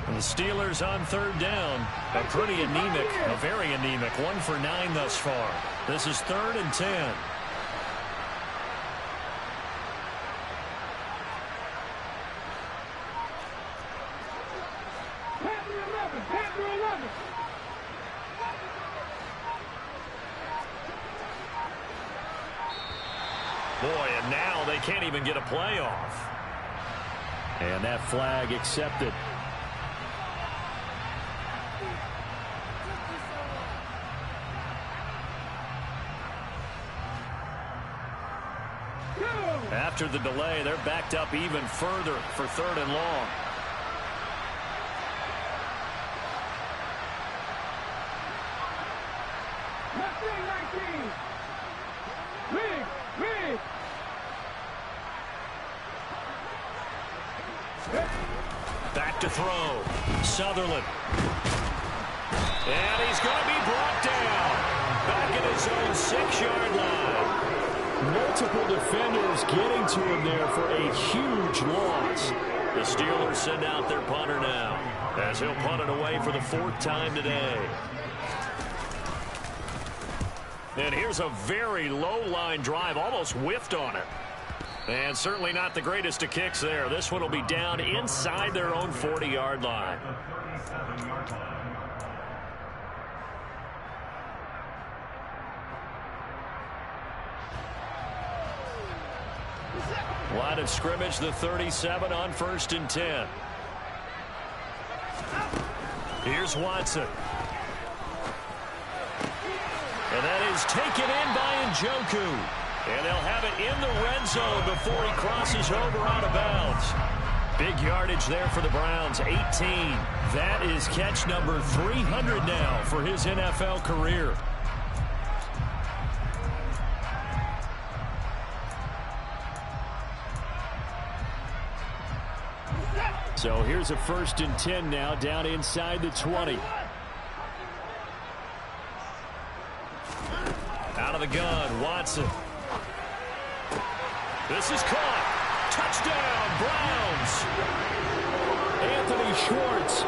The Steelers on 3rd down. A pretty anemic, a very anemic. 1 for 9 thus far. This is 3rd and 10. Panther 11. Boy, and now they can't even get a play off. And that flag accepted. After the delay, they're backed up even further for 3rd and long. Back to throw. Sutherland. And he's going to be brought down. Back at his own 6-yard line. Multiple defenders getting to him there for a huge loss. The Steelers send out their punter now, as he'll punt it away for the 4th time today. And here's a very low-line drive, almost whiffed on it. And certainly not the greatest of kicks there. This one will be down inside their own 40-yard line. Line of scrimmage, the 37 on 1st and 10. Here's Watson. And that is taken in by Njoku. And they'll have it in the red zone before he crosses over out of bounds. Big yardage there for the Browns, 18. That is catch number 300 now for his NFL career. So here's a 1st and 10 now, down inside the 20. Out of the gun, Watson. This is caught. Touchdown, Browns. Anthony Schwartz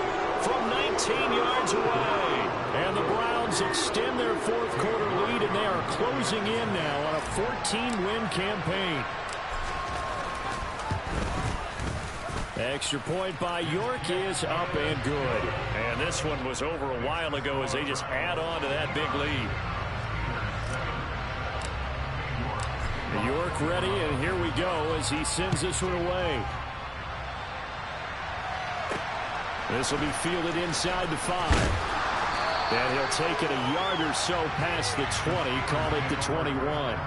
from 19 yards away. And the Browns extend their 4th quarter lead, and they are closing in now on a 14-win campaign. Extra point by York is up and good. And this one was over a while ago as they just add on to that big lead. York ready, and here we go as he sends this one away. This will be fielded inside the 5. And he'll take it a yard or so past the 20, call it the 21.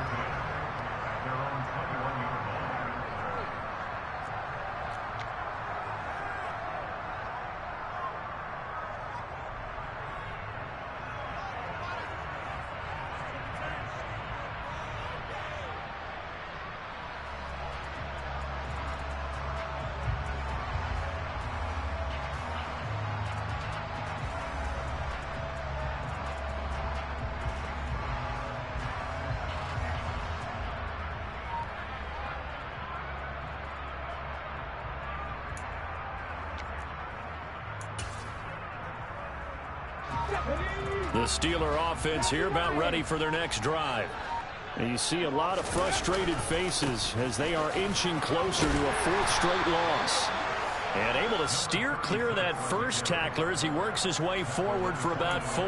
The Steeler offense here about ready for their next drive. And you see a lot of frustrated faces as they are inching closer to a fourth straight loss. And able to steer clear of that first tackler as he works his way forward for about 4.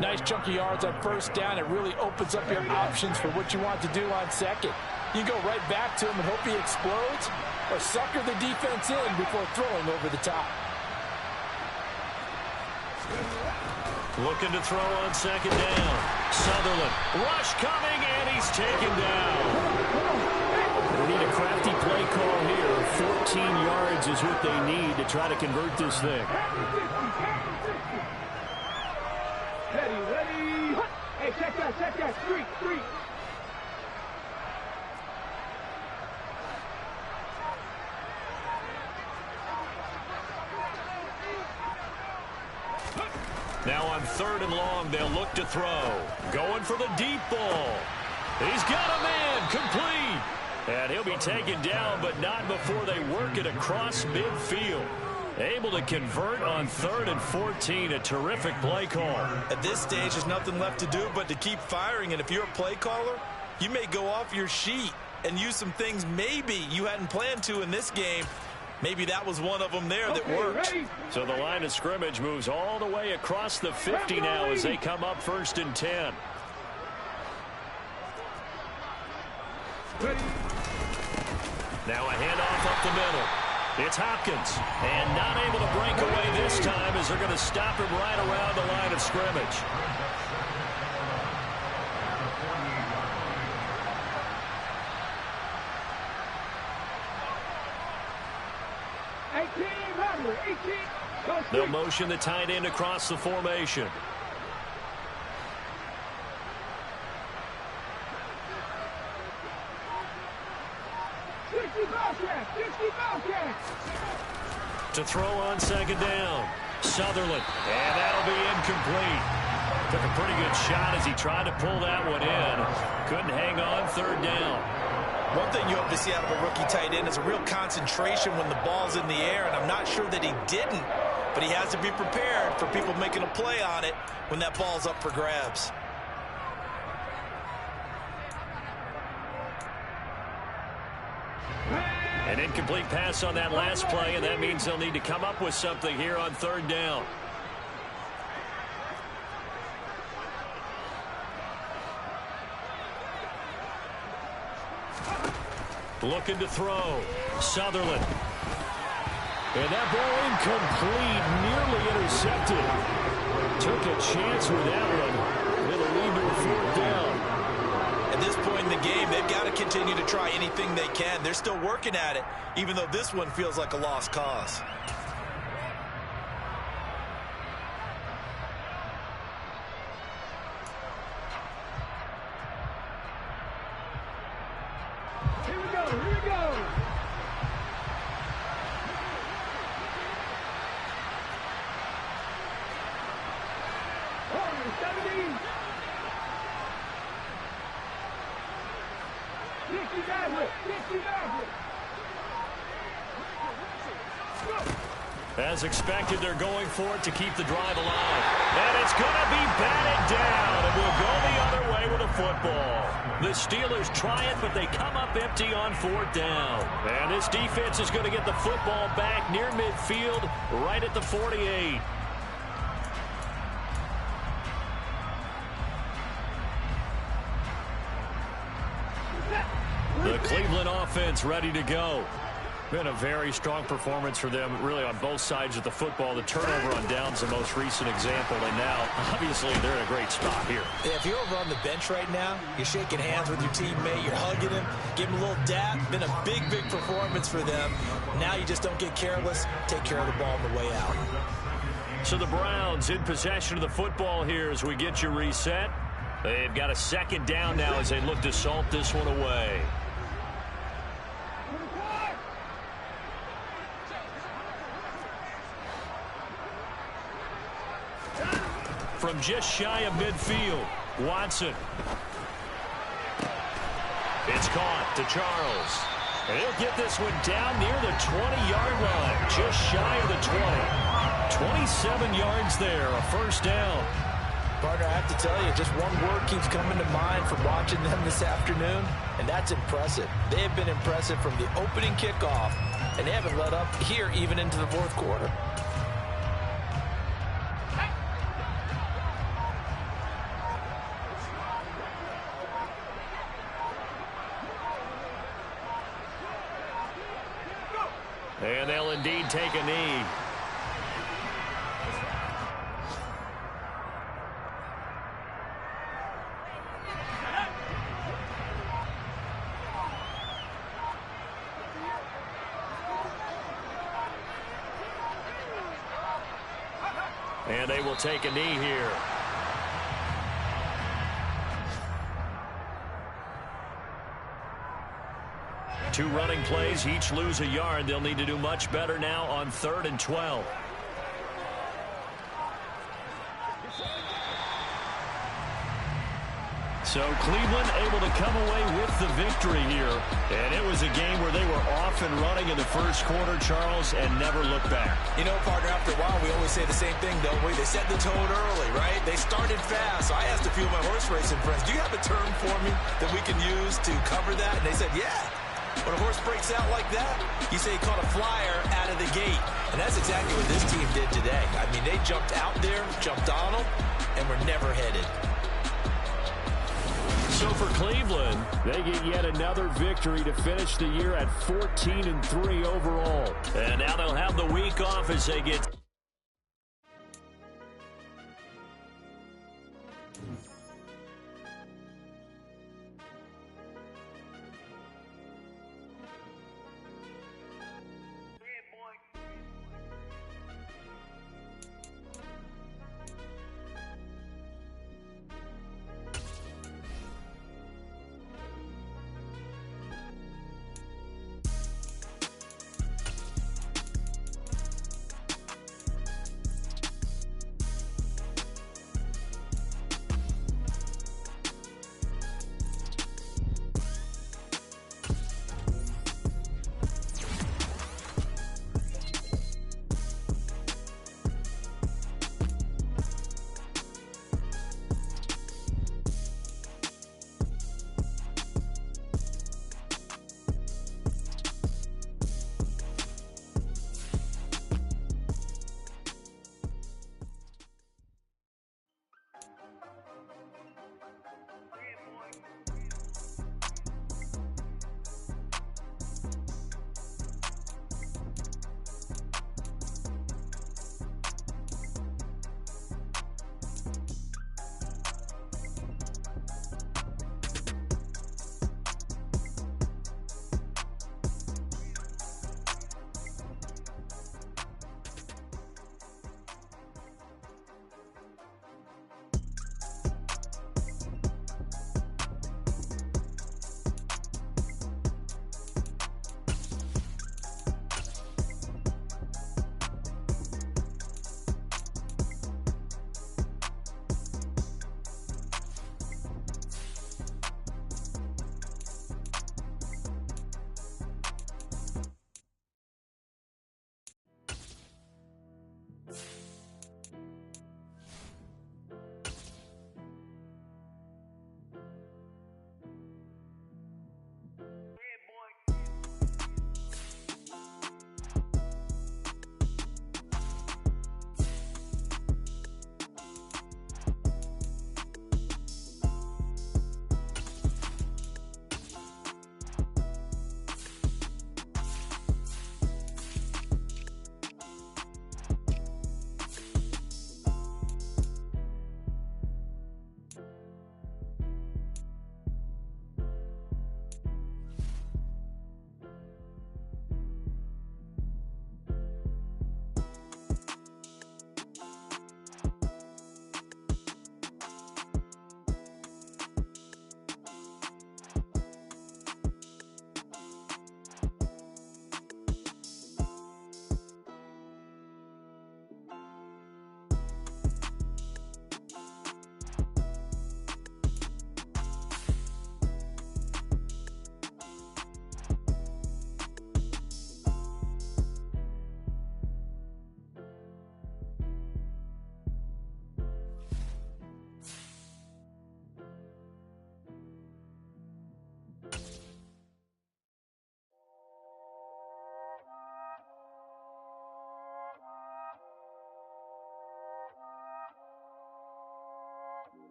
Nice chunk of yards on first down. It really opens up your options for what you want to do on second. You go right back to him and hope he explodes, or sucker the defense in before throwing over the top. Looking to throw on second down. Sutherland. Rush coming, and he's taken down. They need a crafty play call here. 14 yards is what they need to try to convert this thing. Ready. Hey, check that. Street. Now on 3rd and long, they'll look to throw. Going for the deep ball. He's got a man, complete. And he'll be taken down, but not before they work it across midfield. Able to convert on 3rd and 14. A terrific play call. At this stage, there's nothing left to do but to keep firing. And if you're a play caller, you may go off your sheet and use some things maybe you hadn't planned to in this game. Maybe that was one of them there that worked. So the line of scrimmage moves all the way across the 50 now as they come up 1st and 10. Now a handoff up the middle. It's Hopkins. And not able to break away this time as they're going to stop him right around the line of scrimmage. They'll motion the tight end across the formation. To throw on second down. Sutherland. And that'll be incomplete. Took a pretty good shot as he tried to pull that one in. Couldn't hang on 3rd down. One thing you hope to see out of a rookie tight end is a real concentration when the ball's in the air, and I'm not sure that he didn't, but he has to be prepared for people making a play on it when that ball's up for grabs. An incomplete pass on that last play, and that means they'll need to come up with something here on 3rd down. Looking to throw. Sutherland. And that ball incomplete, nearly intercepted. Took a chance with that one. It'll lead to a 4th down. At this point in the game, they've got to continue to try anything they can. They're still working at it, even though this one feels like a lost cause. Here we go. Corner 70. 60. As expected, they're going for it to keep the drive alive. And it's going to be batted down, and we'll go the other way with a football. The Steelers try it, but they come up empty on 4th down. And this defense is going to get the football back near midfield, right at the 48. The Cleveland offense ready to go. Been a very strong performance for them, really, on both sides of the football. The turnover on downs, the most recent example, and now, obviously, they're in a great spot here. Yeah, if you're over on the bench right now, you're shaking hands with your teammate, you're hugging him, give him a little dap. Been a big performance for them. Now you just don't get careless. Take care of the ball on the way out. So the Browns in possession of the football here as we get you reset. They've got a 2nd down now as they look to salt this one away. From just shy of midfield, Watson. It's caught to Charles. And he'll get this one down near the 20-yard line, just shy of the 20. 27 yards there, a first down. Partner, I have to tell you, just one word keeps coming to mind from watching them this afternoon, and that's impressive. They have been impressive from the opening kickoff, and they haven't let up here even into the fourth quarter. And they'll indeed take a knee. And they will take a knee here. Two running plays, each lose a yard. They'll need to do much better now on 3rd and 12. So Cleveland able to come away with the victory here. And it was a game where they were off and running in the first quarter, Charles, and never looked back. You know, partner, after a while, we always say the same thing, don't we? They set the tone early, right? They started fast. So I asked a few of my horse racing friends, do you have a term for me that we can use to cover that? And they said, yeah. When a horse breaks out like that, you say he caught a flyer out of the gate. And that's exactly what this team did today. I mean, they jumped out there, jumped on them, and were never headed. So for Cleveland, they get yet another victory to finish the year at 14-3 overall. And now they'll have the week off as they get